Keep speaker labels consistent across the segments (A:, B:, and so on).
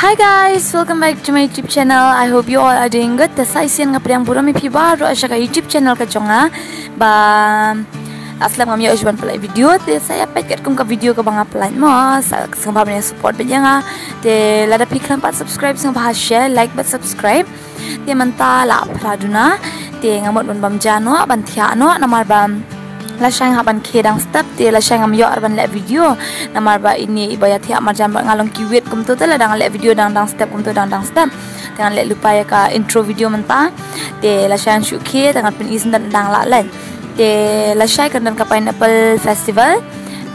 A: Hi guys, welcome back to my YouTube channel. I hope you all are doing good. Saya sian ngapri yang pura mi baru asya ka YouTube channel ka chonga. Ba aslam ngam yo ajban play video te saya paket kum ka video ka bang apply mo. Sa sambab ni support benya nga. Te lada pikran pat subscribe sing bahas share, like but subscribe. Te manta la praduna. Te ngamot ban bam jano ban thia no namar bam la shang haban kedang step te la shang am yo arban le video namar ba ini ibaya thia marjan ba ngalong kiwet kum to tela dang le video dang step kum to dang step dengan le lupa ya ka intro video menta te la shang shu ke dengan pin isin dan dang la len te la shang kan dan ka pineapple festival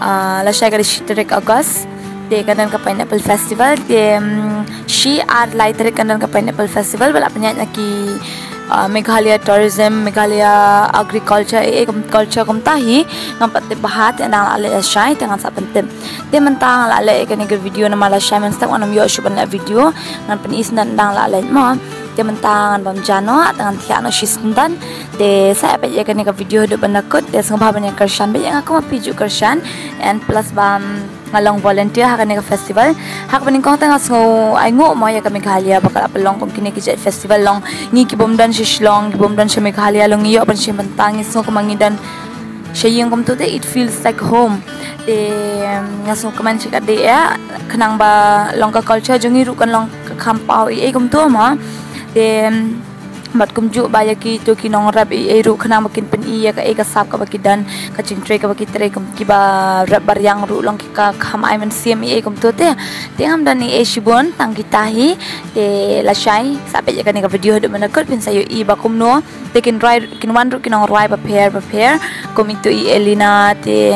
A: la shang ka 3 August te kan dan ka pineapple festival te she are light kan dan ka pineapple festival bala penyanyi ki Meghalaya tourism, Meghalaya agriculture, culture kumtahi ngampat bahat yang ale syai dengan sa penting. Dia mentang ale kan video nama la syai menstak anam yo shuban la video ngan penis dan dang la lain mo. Dia mentang bam jano dengan tiano shisndan. De saya apa je kan video do banakut de sangba banyak kershan be yang aku mapiju kershan and plus bam ngalong volunteer hakan ka festival hak paning kong tanga so ay ngo mo ya ka Meghalaya bakal apelong kong kini ki festival long ngi ki bomdan shislong ki bomdan sa Meghalaya long iyo pan si bantang so kumangidan siya yung kom to it feels like home de ngaso kaman si ka de ya kanang ba long ka culture jong iru kan long ka kampaw kom to mo de mat kumju baya ki to ki nong rap ru khana makin pen iya ka eka sap ka bakidan ka chingtre ka bakitre kum ki ba rap baryang ru long ki ka kham ai men sim kum to te ham dan e shibon tang kitahi te la shai sape ka ni ka video do manakot pin sayo I ba kum no te kin ride kin wan ru kin nong ride prepare kum itu I Elina te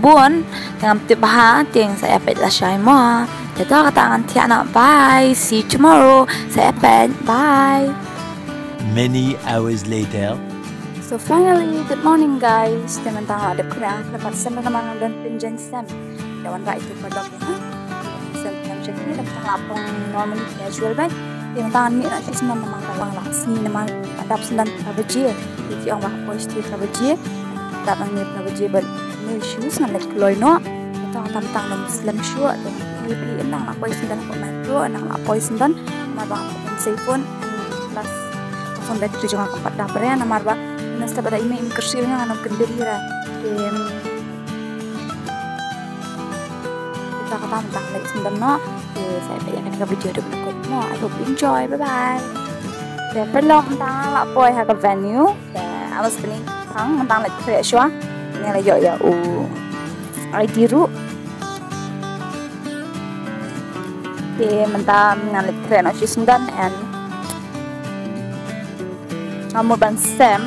A: bon tang te baha teng saya pe la shai mo te to ka tangan tiana bye see you tomorrow saya pe bye.
B: Many hours later.
A: So finally, good morning guys. Teman-teman ada kurang dapat sama naman dan pinjan sem. Dawan ra itu produk ya. Sem yang jadi ni dapat lapong normally casual bag. Teman-teman ni nak sih nama kawang lah. Sini nama adap sendan kabaji. Jadi orang bah post tu kabaji. Datang ni kabaji but no issues nak keluar no. Kita tentang nam slim shoe dan ini nak post sendan ko metro nak post sendan mabang phone plus phone battery juga kompat dapur ya namar ba nasta pada ime kersirnya anam kendira kita kata tentang like sendam no saya bayangkan ke video do berikut no I hope you enjoy bye bye dan pelong tentang la boy ha ke venue dan awas beni tang tentang like saya shwa ini la yo ya ID ru de mentang ngalit keren no shindan and kamu ban sem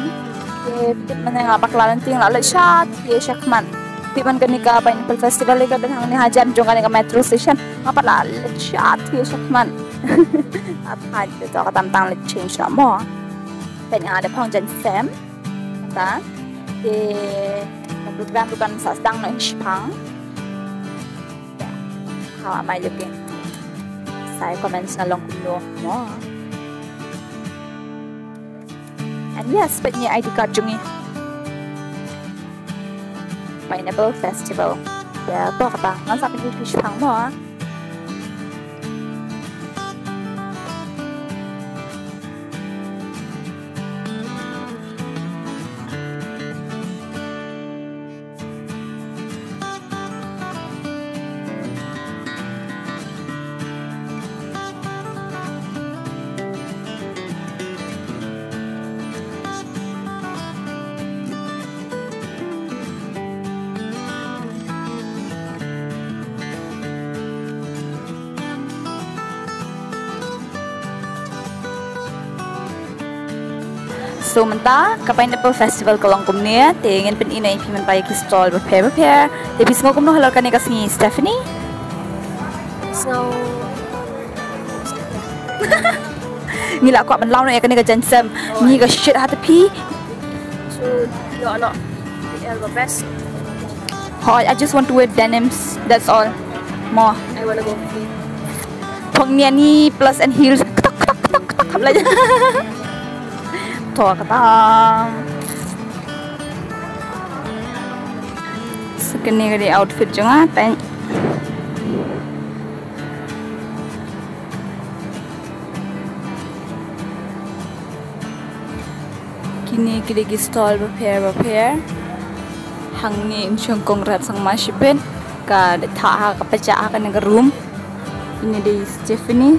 A: ke mana ngapak lalanting la shat ye shakman tiban kanika pineapple festival ka dan hang ni hajan jong kanika metro station ngapak la shat ye shakman apa itu to tentang le change na mo pen ada pang jan sem ta de program bukan sasdang no shpang ha mai jokin saya comments na long kuno mo. And yes, but niya ID card jungi Pineapple Festival. Ya, to kata ngan sa pin fish pang mo. So menta ka Pineapple Festival kalong kumnia tingin pen ina implement pa ki stall prepare tapi semua kumno halor kan ni Stephanie so nila ko ban law na kan ka jansam ni ka shit hat pi
C: so you are not the best.
A: I just want to wear denims that's all more
C: I want to go free
A: pong ni plus and heels belajar to kata sekini kali outfit juga tanya Kini kini stall prepare. Hangni insyong kongrat sang masipin. Ka tha ka pecah ka nang room. Ini di Stephanie.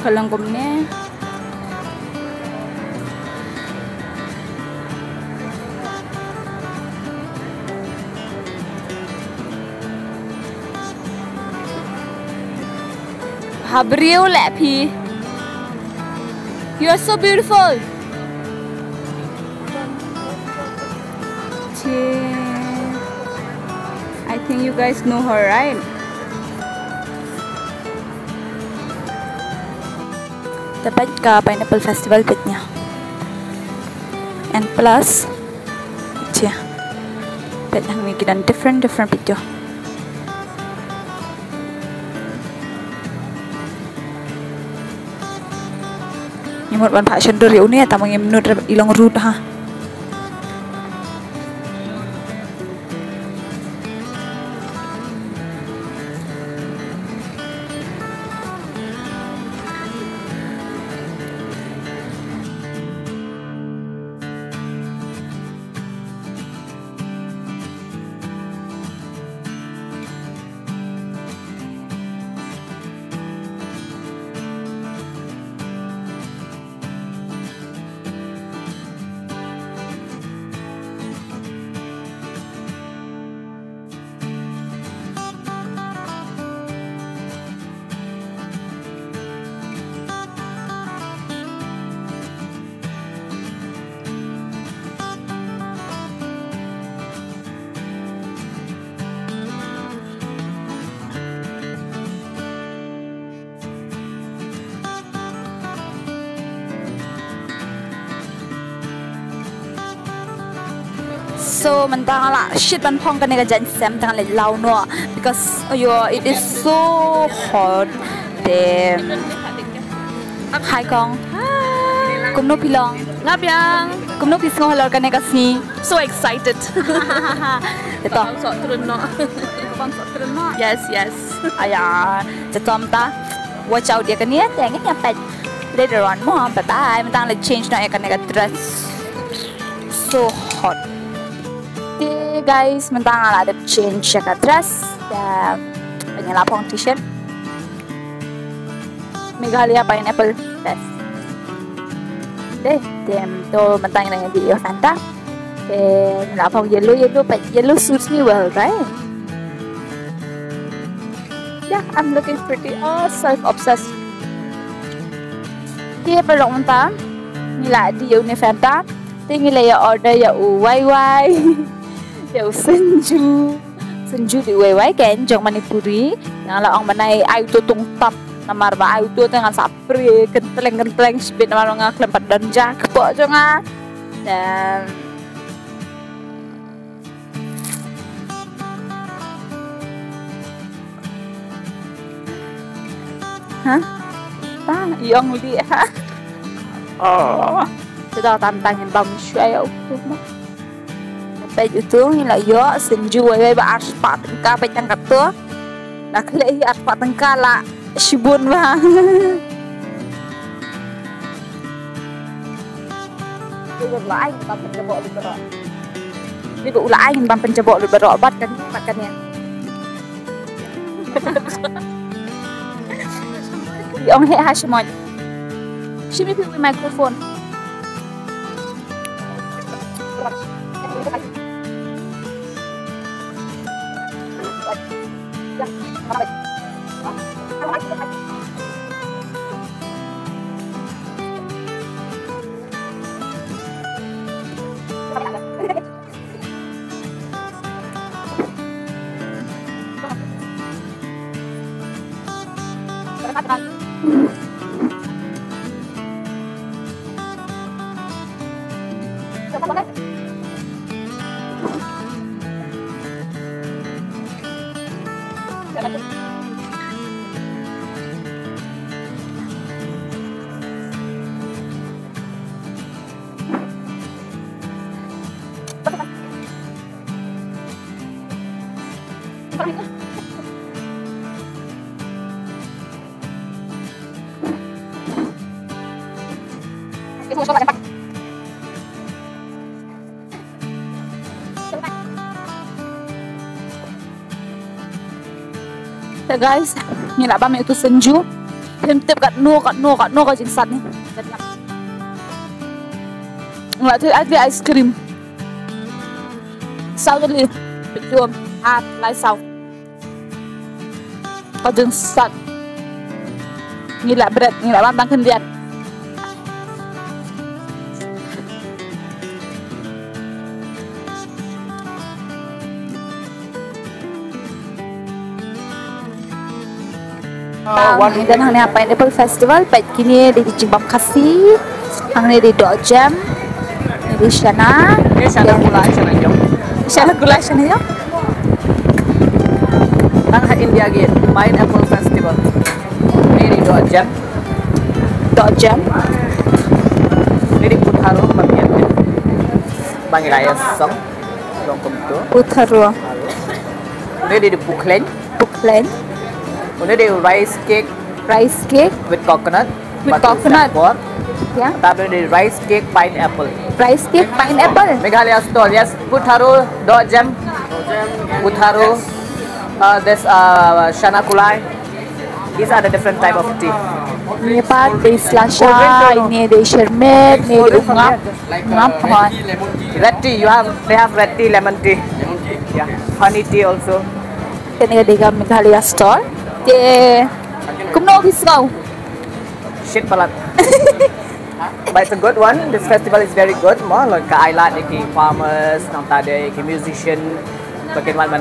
A: Kalang kumne. Habriu Lappy. You are so beautiful. I think you guys know her, right? Dapat ka Pineapple Festival pitnya. And plus, cia, pet yang mikiran different video. Nyamut wan pak shendur ya uni ya tamang yang menurut ilang root ha. So mentang ala shit ban pong kan nega jan sem tang le lau no because it is so hot. Damn. Hi Kong. Kum no pilong.
C: Ngap yang.
A: Kum no pisong halor kan nega sni.
C: So excited.
A: Ito.
C: Bang sok turun no.
A: Bang sok turun no.
C: Yes, yes.
A: Ayan. Jatom ta. Watch out dia kan ni tengin yang pet. Later on mo bye bye. Mentang le change na kan nega dress. So hot. Okay guys, mentang ada change ya dress dan penyelapong t-shirt Meghalaya Pineapple Fest. Deh, to mentang yang di Fanta. Penyelapong yellow suits me well, right? Yeah, I'm looking pretty. Oh, self-obsessed. Okay, pero mentang nila di ni Fanta. Tingin ya order ya uwai. Ya senju di uwai kan jong Manipuri yang la ang manai ayu tu tung tap namar ba ayu tu dengan sapri kenteleng spin namar nga klempat dan jak po jonga dan Yong li ha. Oh. Sudah tantangin bang syai aku mah. Sampai itu nila yo senju wei ba arpa tengka pe tangkat tu. Nak lei arpa tengka la shibun ba. Itu lai bang pencebok lu berok. Itu ulai bang pencebok lu berok bat kan ya. Ông hệ hai mọi. She me with microphone. So guys, ni nak bami itu senju. Tip kat no kat jingsat ni. Nggak tu ada ice cream. Sau cái Jom, lai sau. Kat jingsat. Ni lah berat, ni lah bantang kendian. Dan hang ni apa Pineapple Festival baik kini di Jimbam Kasih, hang ni di Dok Jam, ni di Shana.
D: Shana Gula, Shana Jom.
A: Shana Gula, Shana Jom.
D: Hang India Gate Pineapple Festival. Ni di Dok Jam.
A: Dok Jam.
D: Ni di Putharo, Mamian. Bangiraya Song, Longkom tu.
A: Putharo.
D: Ni di Puklen.
A: Puklen.
D: Ini di rice cake with coconut.
A: Ya.
D: Tapi di rice cake pineapple.
A: Rice cake pineapple.
D: Meghalaya stall, yes. Putharo, Dok Jam. Putharo. There's Shana Kulai. These are the different type of tea.
A: Ini apa? Di Slasha, ini di Shermet, ini di Ungap.
D: Red tea, they have red tea, lemon tea. Yeah, honey tea also.
A: Ini di Meghalaya stall. Kumno kisau.
D: Shit palat. But it's a good one. This festival is very good. More like island, farmers, nang tade, musician, bikin man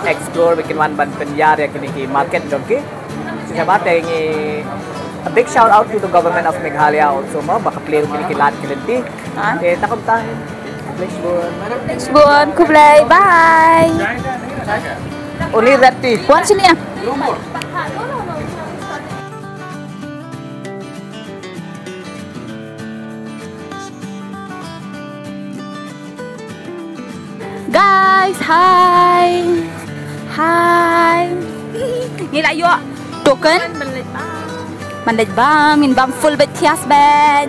D: explore, bikin man penjara, kini market doki. Siapa tengi a big shout out to the government of Meghalaya also. Baka play kini kilat kilenti. Takam tayo.
A: Next one, Kublai, bye.
D: Only red tea.
A: One sini ya. Guys, hi. Ni lah yuk. Token. Mandat bang, min bang full bet tias ben.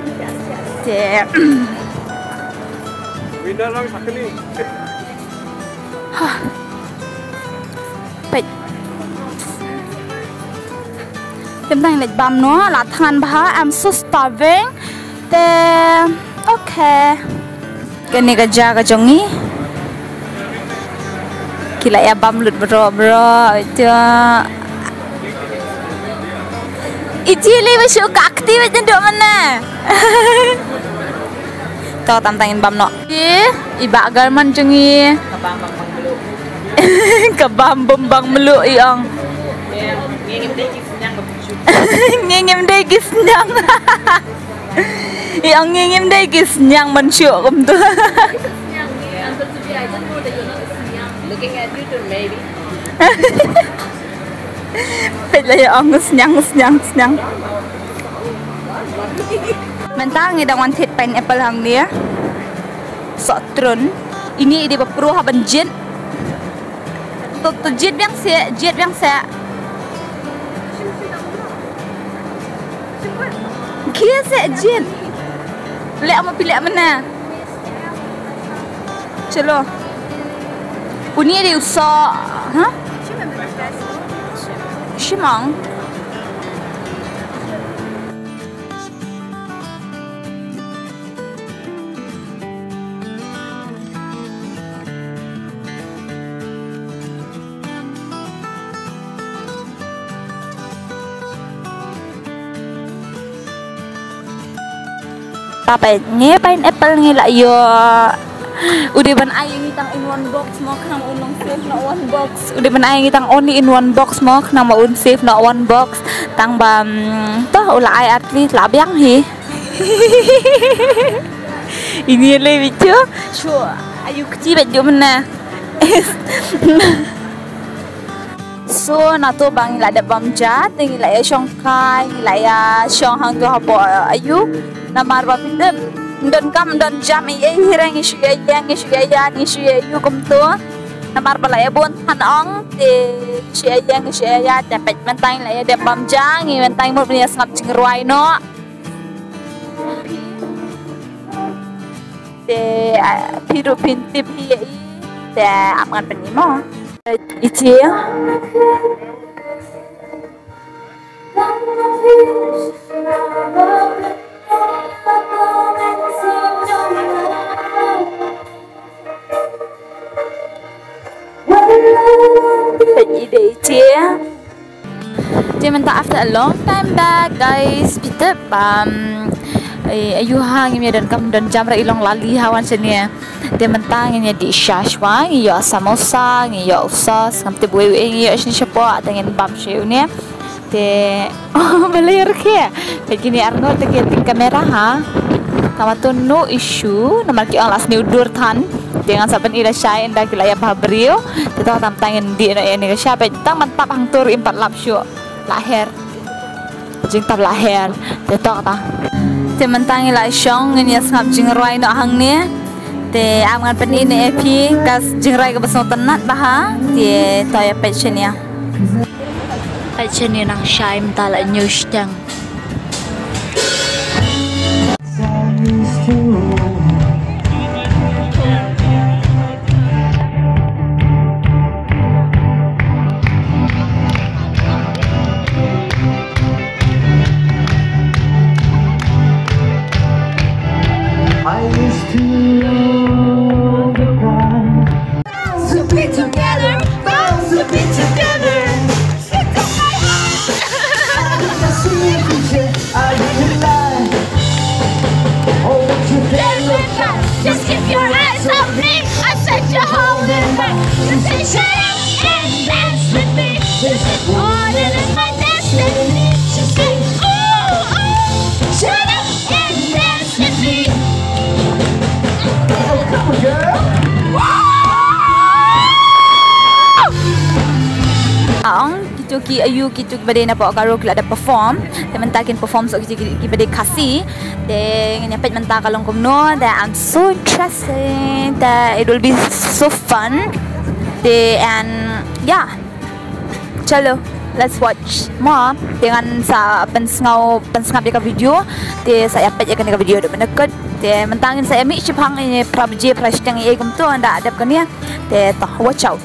E: Winner lang sakni.
A: Pet. Tentang lek bam no, latihan bah. I'm so starving. Okay. Kini kerja kejongi. Kila ya bam lut bro itu. Ijili masuk aktif aja dok mana? Tahu tantangin bam no. Iba agar mancengi. Kebam bang melu yang. Ngingim degis nyang. Yang ngingim degis nyang mensyuk kum tu.
C: Looking at you too, maybe.
A: Lah ya angus nyang. Mentang ni dah wanted pineapple hang dia. Sotron. Ini dia berperuh haban jet. Tu jet yang saya. Kia saya jet. Lek mau pilih mana? Celo. Punya dia usah, ha? Shimang. Apa ni pineapple ni lah yo. Udah ban ayang itang in one box mo kena unong save na one box. Udah ban ayang itang only in one box mo kena maun save na one box. Tang bam toh ula ay at least labyang hi. Ini le bicho. Sure. Ayu kecil baju mana? So na to bang ila ada bam jat, ila ya shongkai, ila ya shong hang tu habo ayu. Namar ba pindem. Don kam don jam hirang isu ya yu kum tu Namar bala ya bun hanong te share te pet mentang la ya de bamjang ni mentang mo punya ngap cingruai no te piru pintip hi te aman penimo ichi Dia minta after a long time back guys kita ayu hang ini dan jam ilong lali hawan sini dia mentang ini di shashwang ya samosa ya usas ngamte buai ya sini siapa dengan bam show ni te belir ke begini arno te kamera ha nama tu no issue nama ki ang last ni udur tan dengan saban ila shine dah kilaya babrio kita tamtangin di ini siapa tang mantap hang tur 4 lap show lahir jing tab lahir te tok ta te mentang ila syong ni ngap jing roi no hang ni te aman pen ini epi kas jing roi ke besong tenat bah te toya passion ya passion ni nang shai mentala news tang
F: Just keep your eyes on me. I said you're holding back. You say shut up and dance with me. This is more than my destiny. She sings, ooh, shut up and dance with me. Oh, come on, girl.
A: Ki ayu kitu bade na po karo kila ada perform tementakin perform so ki bade kasi de nyapet menta kalong kumno that I'm so interested that it will be so fun and yeah chalo let's watch more dengan sa pensngau ka video de saya pet akan ka video de menekat de mentangin saya mi chipang ini prabje price tang e kum tu anda adap kan ya de watch out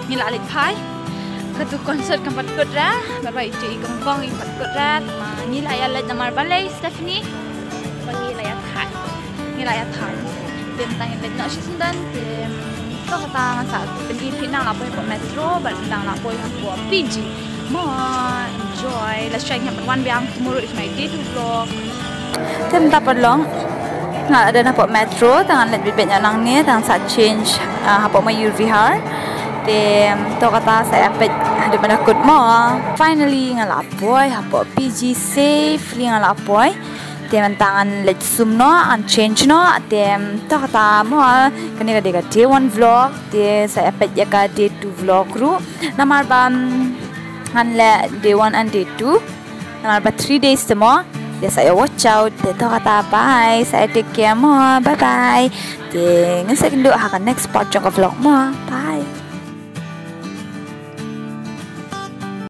A: nila alit pai katu konsert kan pat kodra babai cei kempong i pat kodra nila ya let namar balai Stephanie bagi la ya thai bentang let na sisundan to kata masa pergi pinang la poi metro bandang la poi ha PG mo enjoy let's try have one biang tomorrow is my day to vlog tem dapat long nga ada na po metro tangan let bibet nang ni tang sa change hapo mo UVR to kata saya pet ada menakut mo finally ngalapoy hapo PG safely ngalapoy tangan let zoom no and change no to kata mo kani ka day 1 vlog saya pet ya ka day 2 vlog ru namar bam hanle day 1 and day 2 namar ba 3 days mo saya watch out to kata bye saya take care mo bye bye ngasa kendo akan next part ng vlog mo bye